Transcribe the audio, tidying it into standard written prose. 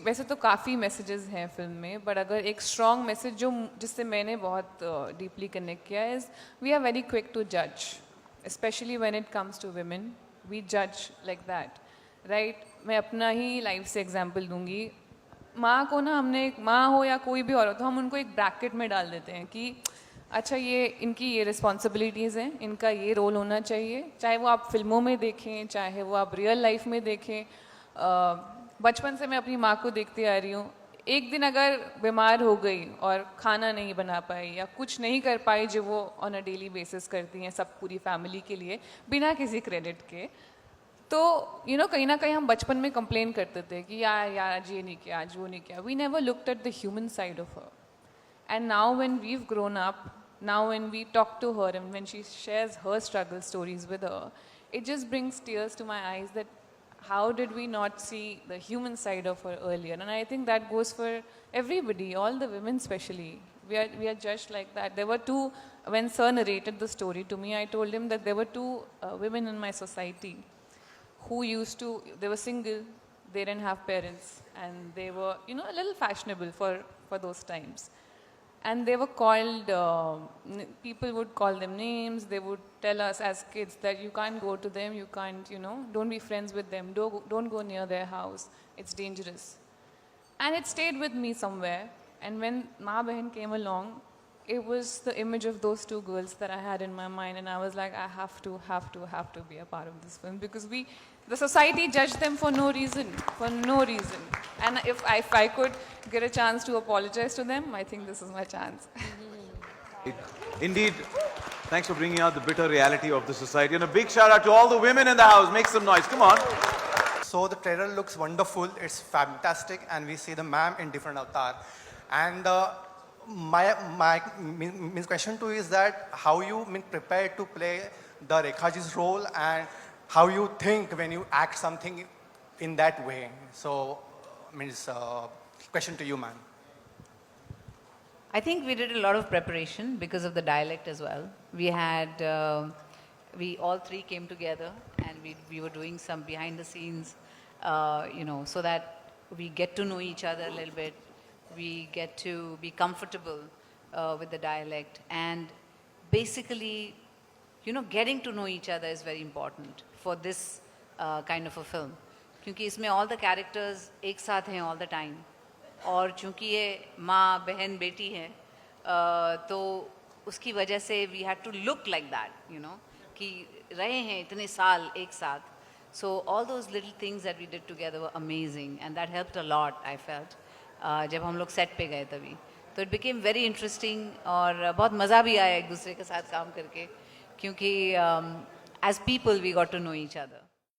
वैसे तो काफ़ी मैसेजेस हैं फिल्म में, बट अगर एक स्ट्रॉन्ग मैसेज जिससे मैंने बहुत डीपली कनेक्ट किया is we are very quick to जज, specially when it comes to women, we जज लाइक दैट, राइट। मैं अपना ही लाइफ से एग्जांपल दूंगी। माँ को ना हमने, एक माँ हो या कोई भी औरत हो, हम उनको एक ब्रैकेट में डाल देते हैं कि अच्छा ये इनकी ये रिस्पॉन्सिबिलिटीज़ हैं, इनका ये रोल होना चाहिए, चाहे वो आप फिल्मों में देखें, चाहे वो आप रियल लाइफ में देखें। बचपन से मैं अपनी माँ को देखती आ रही हूँ, एक दिन अगर बीमार हो गई और खाना नहीं बना पाई या कुछ नहीं कर पाई जो वो ऑन अ डेली बेसिस करती हैं सब पूरी फैमिली के लिए बिना किसी क्रेडिट के, तो कहीं ना कहीं हम बचपन में कंप्लेन करते थे कि यार यार आज ये नहीं किया, आज वो नहीं किया। We never looked at the human side of her. And now when we've grown up, now when we talk to her and when she shares her struggle stories with her, it just brings tears to my eyes that how did we not see the human side of her earlier? And I think that goes for everybody, all the women especially. We are judged like that. There were two, when Sir narrated the story to me, I told him that there were two women in my society who used to, they were single, they didn't have parents, and they were, a little fashionable for those times. And they were called, people would call them names, they would tell us as kids that you can't go to them, you can't, don't be friends with them, don't go near their house, it's dangerous. And it stayed with me somewhere. And when Ma Behan came along, it was the image of those two girls that I had in my mind, and I was like, I have to be a part of this film, because the society judged them for no reason. And if I could get a chance to apologize to them, I think this is my chance. Indeed, thanks for bringing out the bitter reality of the society, and a big shout out to all the women in the house. Make some noise, come on. So the trailer looks wonderful, it's fantastic, and we see the ma'am in different avatar. And my question to you is that how you prepare to play the Rekhaji's role, and how you think when you act something in that way. So question to you, ma'am. I think we did a lot of preparation because of the dialect as well. We had, we all three came together and we were doing some behind the scenes, so that we get to know each other a little bit. We get to be comfortable with the dialect, and basically, getting to know each other is very important for this kind of a film. क्योंकि इसमें all the characters एक साथ हैं all the time, और चूँकि ये माँ बहन बेटी है, तो उसकी वजह से we had to look like that, कि रहे हैं इतने साल एक साथ. So all those little things that we did together were amazing, and that helped a lot, I felt. जब हम लोग सेट पे गए तभी, तो it became very interesting, और बहुत मज़ा भी आया एक दूसरे के साथ काम करके, क्योंकि as people we got to know each other.